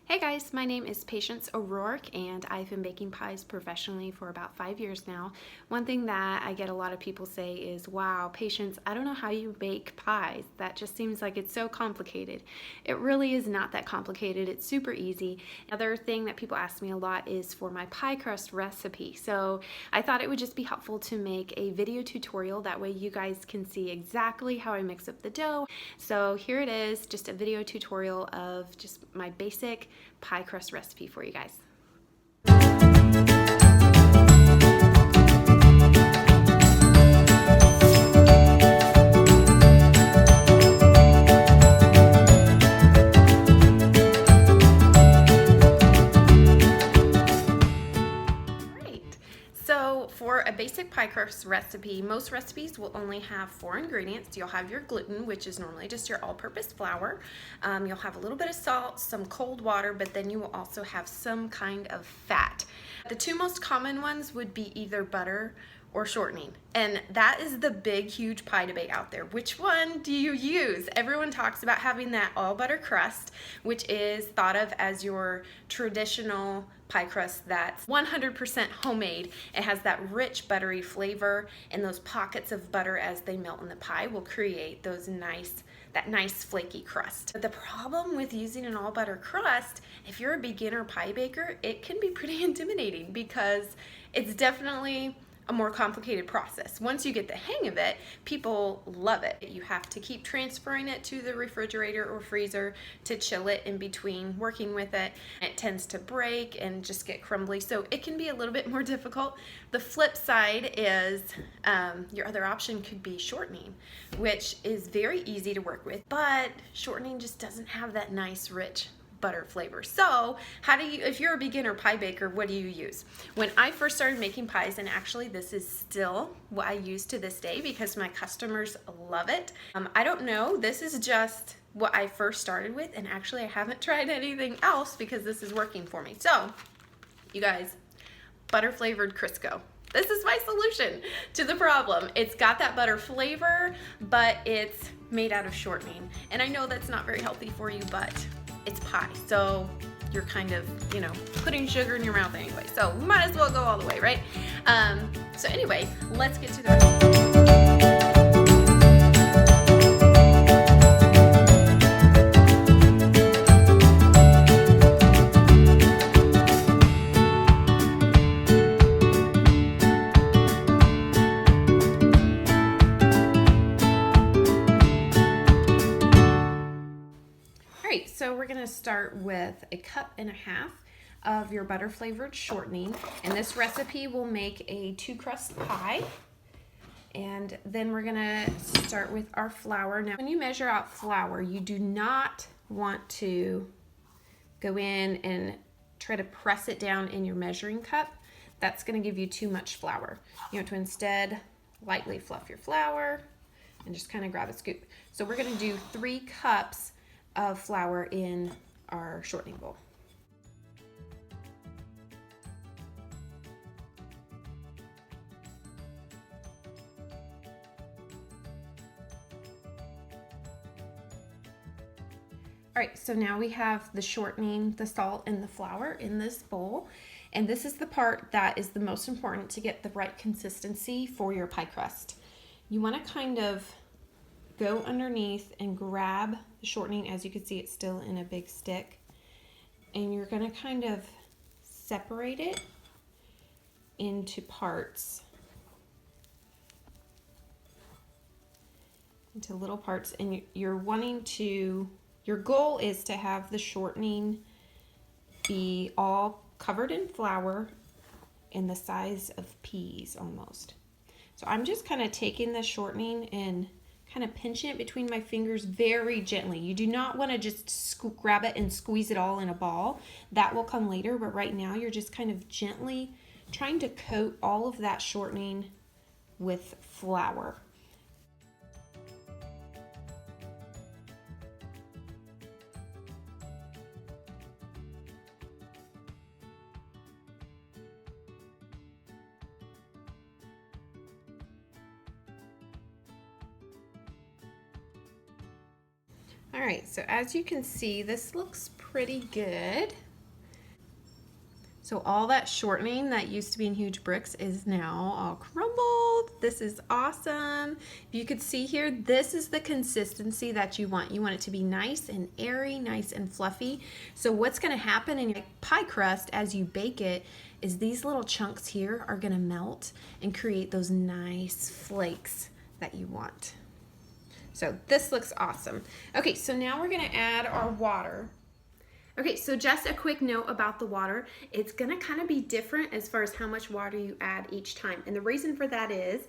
Hey guys, my name is Patience O'Rourke and I've been baking pies professionally for about 5 years now. One thing that I get a lot of people say is, wow, Patience, I don't know how you bake pies. That just seems like it's so complicated. It really is not that complicated. It's super easy. Another thing that people ask me a lot is for my pie crust recipe. So I thought it would just be helpful to make a video tutorial. That way you guys can see exactly how I mix up the dough. So here it is, just a video tutorial of just my basic pie crust recipe for you guys. So for a basic pie crust recipe, most recipes will only have 4 ingredients. You'll have your gluten, which is normally just your all-purpose flour. You'll have a little bit of salt, some cold water, but then you will also have some kind of fat. The 2 most common ones would be either butter or shortening. And that is the big, huge pie debate out there. Which one do you use? Everyone talks about having that all butter crust, which is thought of as your traditional pie crust that's 100% homemade. It has that rich buttery flavor, and those pockets of butter as they melt in the pie will create those that nice flaky crust. But the problem with using an all butter crust, if you're a beginner pie baker, it can be pretty intimidating because it's definitely a more complicated process. Once you get the hang of it, people love it. You have to keep transferring it to the refrigerator or freezer to chill it in between working with it. It tends to break and just get crumbly, so it can be a little bit more difficult. The flip side is your other option could be shortening, which is very easy to work with, but shortening just doesn't have that nice rich butter flavor. So if you're a beginner pie baker, what do you use? When I first started making pies, and actually this is still what I use to this day because my customers love it. I don't know, this is just what I first started with, and actually I haven't tried anything else because this is working for me. So you guys, butter flavored Crisco. This is my solution to the problem. It's got that butter flavor, but it's made out of shortening. And I know that's not very healthy for you, but it's pie, so you're kind of, putting sugar in your mouth anyway. So we might as well go all the way, right? So anyway, let's get to the recipe. So we're going to start with 1.5 cups of your butter flavored shortening, and this recipe will make a 2-crust pie. And then we're going to start with our flour. Now when you measure out flour, you do not want to go in and try to press it down in your measuring cup. That's going to give you too much flour. You want to instead lightly fluff your flour and just kind of grab a scoop. So we're going to do 3 cups of flour in our shortening bowl. All right, so now we have the shortening, the salt, and the flour in this bowl. And this is the part that is the most important to get the right consistency for your pie crust. You want to kind of go underneath and grab the shortening. As you can see, it's still in a big stick. And you're going to kind of separate it into parts, into little parts. And your goal is to have the shortening be all covered in flour in the size of peas almost. So I'm just kind of taking the shortening and kind of pinching it between my fingers very gently. You do not want to just grab it and squeeze it all in a ball. That will come later, but right now you're just kind of gently trying to coat all of that shortening with flour. All right, so as you can see, this looks pretty pretty good. So all that shortening that used to be in huge bricks is now all crumbled. This is awesome. If you could see here, this is the consistency that you want. You want it to be nice and airy, nice and fluffy. So what's gonna happen in your pie crust as you bake it is these little chunks here are gonna melt and create those nice flakes that you want. So this looks awesome. Okay, so now we're gonna add our water. Okay, so just a quick note about the water. It's gonna kind of be different as far as how much water you add each time. And the reason for that is,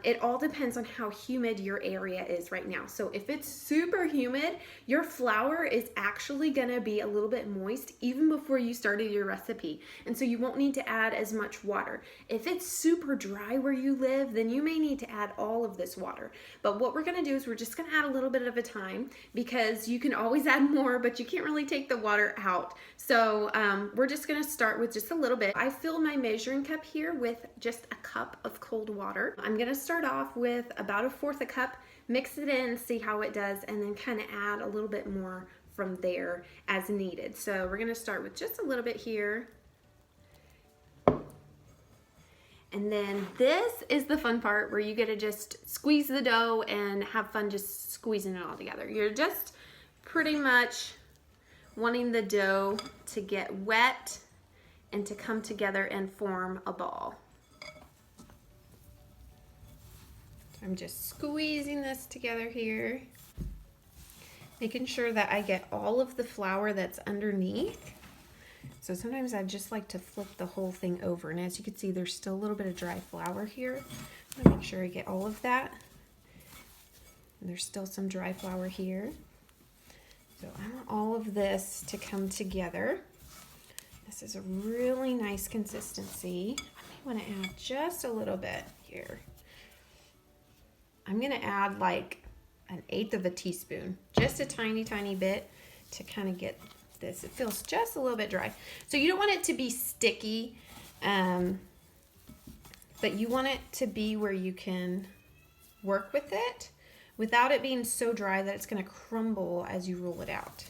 it all depends on how humid your area is right now. So if it's super humid, your flour is actually gonna be a little bit moist even before you started your recipe. And so you won't need to add as much water. If it's super dry where you live, then you may need to add all of this water. But what we're gonna do is we're just gonna add a little bit at a time, because you can always add more, but you can't really take the water out. So we're just gonna start with just a little bit. I fill my measuring cup here with just a cup of cold water. I'm gonna start off with about 1/4 cup, mix it in, see how it does, and then kind of add a little bit more from there as needed. So we're gonna start with just a little bit here. And then this is the fun part where you get to just squeeze the dough and have fun just squeezing it all together. You're just pretty much wanting the dough to get wet and to come together and form a ball. I'm just squeezing this together here, making sure that I get all of the flour that's underneath. So sometimes I just like to flip the whole thing over, and as you can see, there's still a little bit of dry flour here. I'm gonna make sure I get all of that. And there's still some dry flour here. So I want all of this to come together. This is a really nice consistency. I may want to add just a little bit here. I'm gonna add like 1/8 of a teaspoon, just a tiny, tiny bit to kind of get this. It feels just a little bit dry. So you don't want it to be sticky, but you want it to be where you can work with it without it being so dry that it's gonna crumble as you roll it out.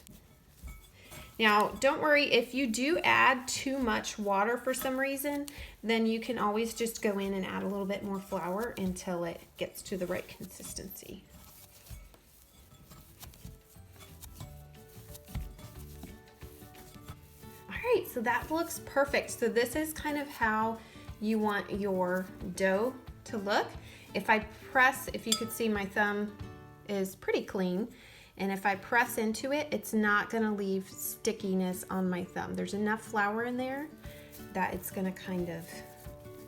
Now, don't worry, if you do add too much water for some reason, then you can always just go in and add a little bit more flour until it gets to the right consistency. All right, so that looks perfect. So this is kind of how you want your dough to look. If I press, if you could see, my thumb is pretty clean. And if I press into it, it's not gonna leave stickiness on my thumb. There's enough flour in there that it's gonna kind of,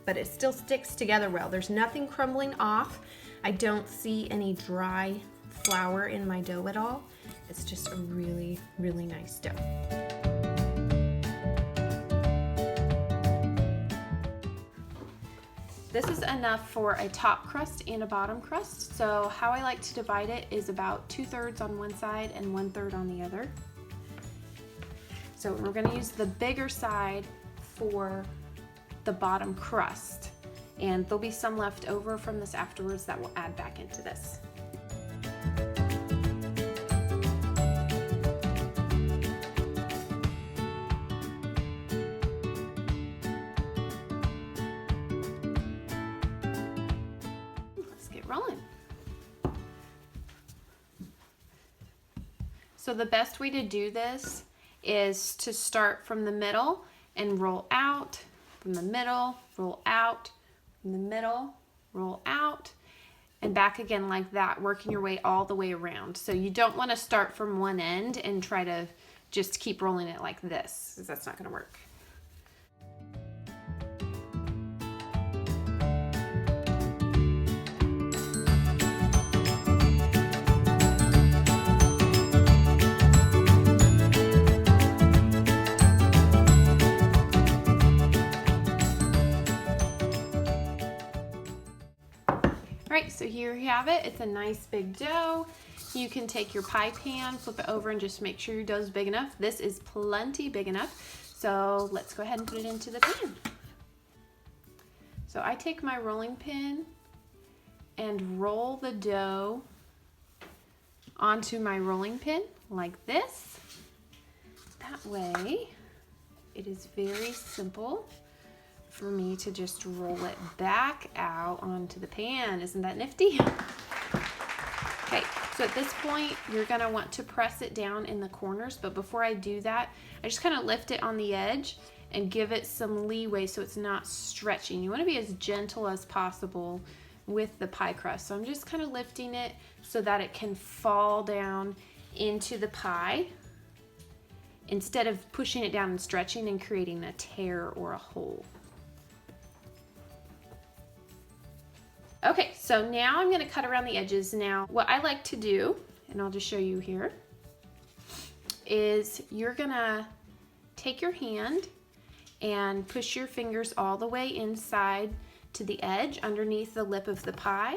but it still sticks together well. There's nothing crumbling off. I don't see any dry flour in my dough at all. It's just a really, really nice dough. This is enough for a top crust and a bottom crust. So how I like to divide it is about 2/3 on one side and 1/3 on the other. So we're gonna use the bigger side for the bottom crust. And there'll be some left over from this afterwards that we'll add back into this. Rolling. So the best way to do this is to start from the middle and roll out, from the middle, roll out, from the middle, roll out, and back again like that, working your way all the way around. So you don't want to start from one end and try to just keep rolling it like this, because that's not going to work. Alright, so here you have it. It's a nice big dough. You can take your pie pan, flip it over, and just make sure your dough is big enough. This is plenty big enough. So let's go ahead and put it into the pan. So I take my rolling pin and roll the dough onto my rolling pin like this. That way, it is very simple for me to just roll it back out onto the pan. Isn't that nifty? Okay, so at this point, you're gonna want to press it down in the corners, but before I do that, I just kind of lift it on the edge and give it some leeway so it's not stretching. You wanna be as gentle as possible with the pie crust. So I'm just kind of lifting it so that it can fall down into the pie instead of pushing it down and stretching and creating a tear or a hole. Okay, so now I'm gonna cut around the edges. Now, what I like to do, and I'll just show you here, is you're gonna take your hand and push your fingers all the way inside to the edge underneath the lip of the pie.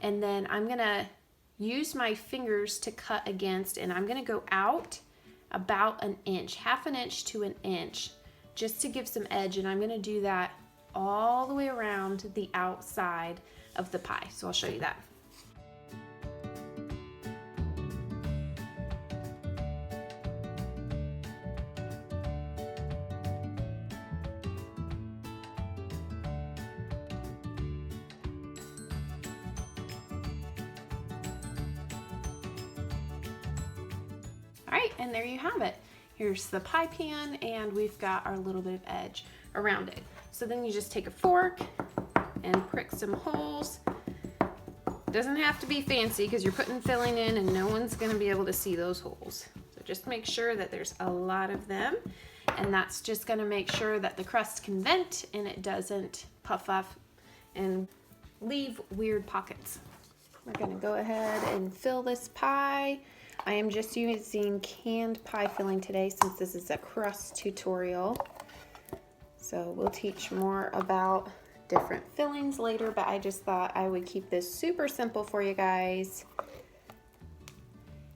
And then I'm gonna use my fingers to cut against, and I'm gonna go out about an inch, half an inch to an inch, just to give some edge. And I'm gonna do that all the way around the outside of the pie. So I'll show you that. All right, and there you have it. Here's the pie pan, and we've got our little bit of edge around it. So then you just take a fork and prick some holes. Doesn't have to be fancy because you're putting filling in and no one's gonna be able to see those holes. So just make sure that there's a lot of them, and that's just gonna make sure that the crust can vent and it doesn't puff up and leave weird pockets. We're gonna go ahead and fill this pie. I am just using canned pie filling today since this is a crust tutorial. So we'll teach more about different fillings later, but I just thought I would keep this super simple for you guys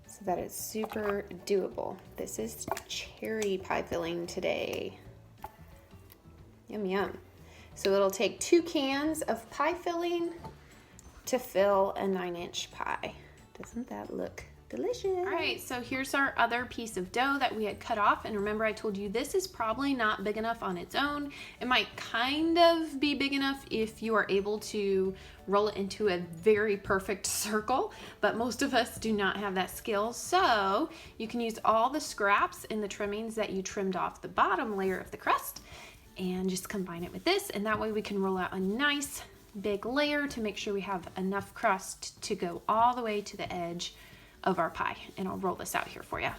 so that it's super doable. This is cherry pie filling today. Yum, yum. So it'll take 2 cans of pie filling to fill a 9-inch pie. Doesn't that look delicious? All right, so here's our other piece of dough that we had cut off. And remember, I told you this is probably not big enough on its own. It might kind of be big enough if you are able to roll it into a very perfect circle, but most of us do not have that skill. So you can use all the scraps and the trimmings that you trimmed off the bottom layer of the crust and just combine it with this. And that way we can roll out a nice big layer to make sure we have enough crust to go all the way to the edge of our pie. And I'll roll this out here for you.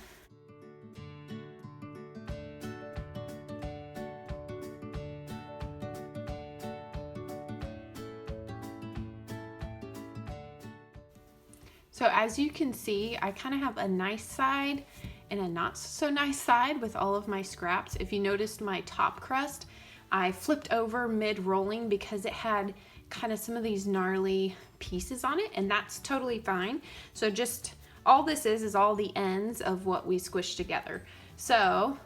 So as you can see, I kind of have a nice side and a not so nice side with all of my scraps. If you noticed my top crust, I flipped over mid-rolling because it had kind of some of these gnarly pieces on it, and that's totally fine. So just all this is all the ends of what we squished together. So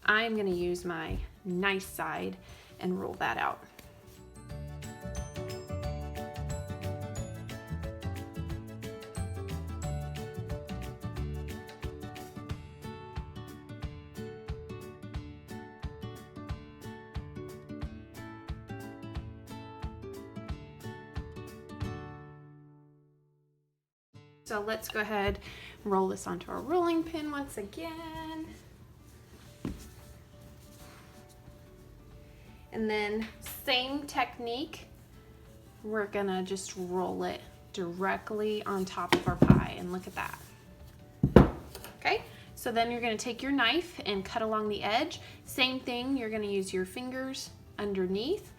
I'm gonna use my nice side and roll that out. So let's go ahead and roll this onto our rolling pin once again. And then same technique, we're gonna just roll it directly on top of our pie, and look at that. Okay, so then you're gonna take your knife and cut along the edge. Same thing, you're gonna use your fingers underneath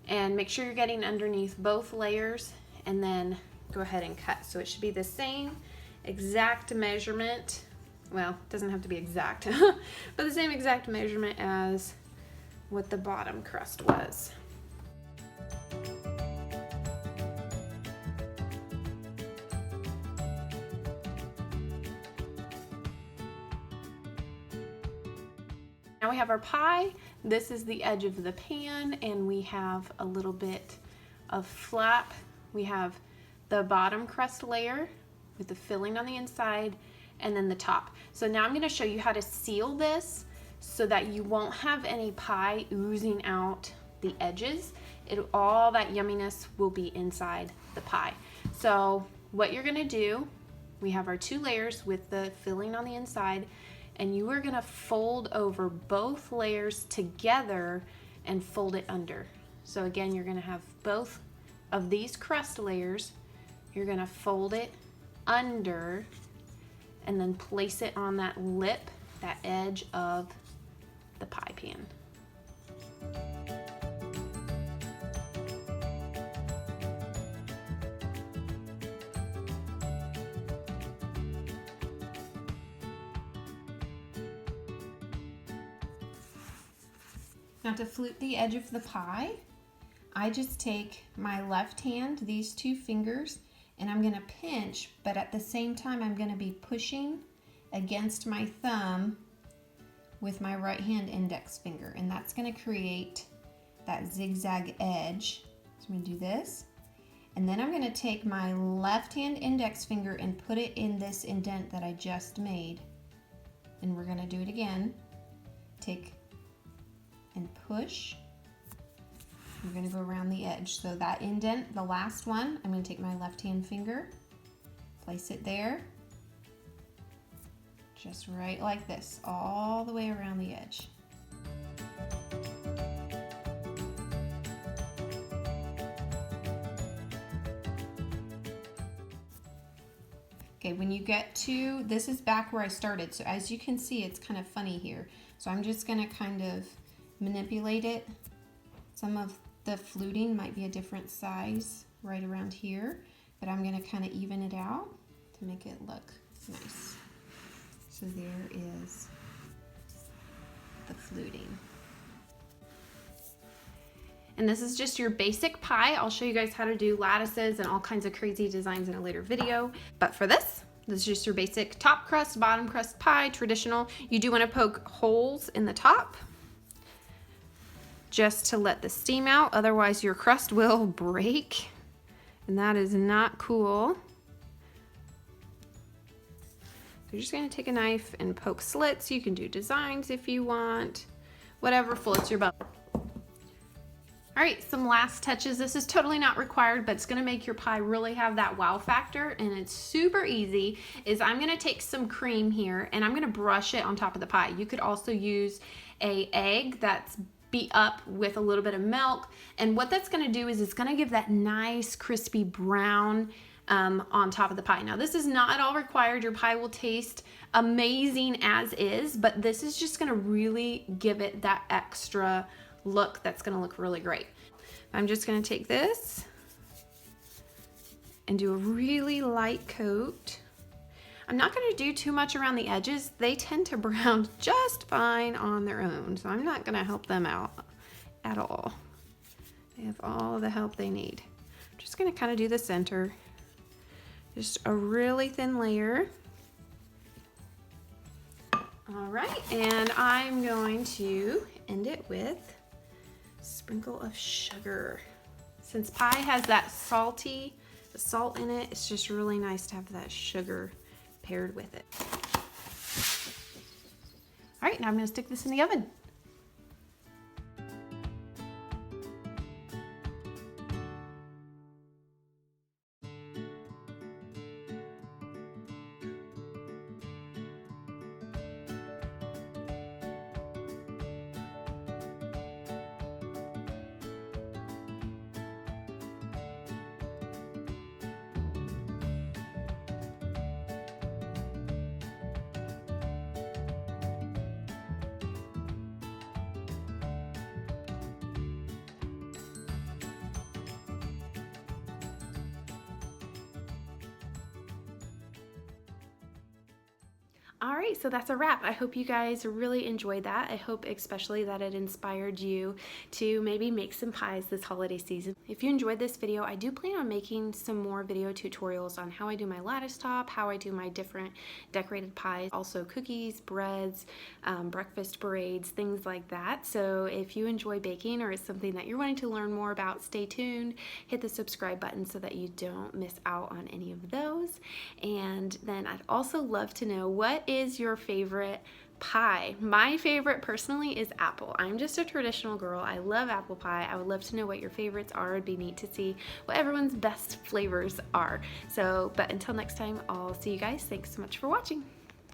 and make sure you're getting underneath both layers, and then go ahead and cut. So it should be the same exact measurement. Well, it doesn't have to be exact, but the same exact measurement as what the bottom crust was. Now we have our pie. This is the edge of the pan, and we have a little bit of flap. We have the bottom crust layer with the filling on the inside, and then the top. So now I'm going to show you how to seal this so that you won't have any pie oozing out the edges. All that yumminess will be inside the pie. So what you're going to do, we have our 2 layers with the filling on the inside, and you are going to fold over both layers together and fold it under. So again, you're going to have both of these crust layers. You're going to fold it under and then place it on that lip, that edge of the pie pan. Now to flute the edge of the pie, I just take my left hand, these 2 fingers, and I'm going to pinch, but at the same time I'm going to be pushing against my thumb with my right hand index finger, and that's going to create that zigzag edge. So I'm going to do this, and then I'm going to take my left hand index finger and put it in this indent that I just made, and we're going to do it again. Take and push. We're going to go around the edge. So that indent, the last one, I'm going to take my left hand finger, place it there, just right like this, all the way around the edge. Okay, when you get to, this is back where I started, so as you can see, it's kind of funny here. So I'm just going to kind of manipulate it. Some of the fluting might be a different size right around here, but I'm going to kind of even it out to make it look nice. So there is the fluting. And this is just your basic pie. I'll show you guys how to do lattices and all kinds of crazy designs in a later video. But for this is just your basic top crust, bottom crust pie, traditional. You do want to poke holes in the top just to let the steam out, otherwise your crust will break, and that is not cool. So you're just gonna take a knife and poke slits. You can do designs if you want, whatever floats your boat. All right, some last touches. This is totally not required, but it's gonna make your pie really have that wow factor, and it's super easy. Is I'm gonna take some cream here and I'm gonna brush it on top of the pie. You could also use an egg that's beat up with a little bit of milk, and what that's going to do is it's going to give that nice crispy brown on top of the pie. Now this is not at all required. Your pie will taste amazing as is, but this is just going to really give it that extra look that's going to look really great. I'm just going to take this and do a really light coat. I'm not going to do too much around the edges. They tend to brown just fine on their own, so I'm not going to help them out at all. They have all the help they need. I'm just going to kind of do the center. Just a really thin layer. All right, and I'm going to end it with a sprinkle of sugar. Since pie has that salty, the salt in it, it's just really nice to have that sugar paired with it. All right, now I'm going to stick this in the oven. All right, so that's a wrap. I hope you guys really enjoyed that. I hope especially that it inspired you to maybe make some pies this holiday season. If you enjoyed this video, I do plan on making some more video tutorials on how I do my lattice top, how I do my different decorated pies, also cookies, breads, breakfast parades, things like that. So if you enjoy baking or it's something that you're wanting to learn more about, stay tuned, hit the subscribe button so that you don't miss out on any of those. And then I'd also love to know, what is your favorite pie? My favorite personally is apple. I'm just a traditional girl. I love apple pie. I would love to know what your favorites are. It'd be neat to see what everyone's best flavors are. So, but until next time, I'll see you guys. Thanks so much for watching.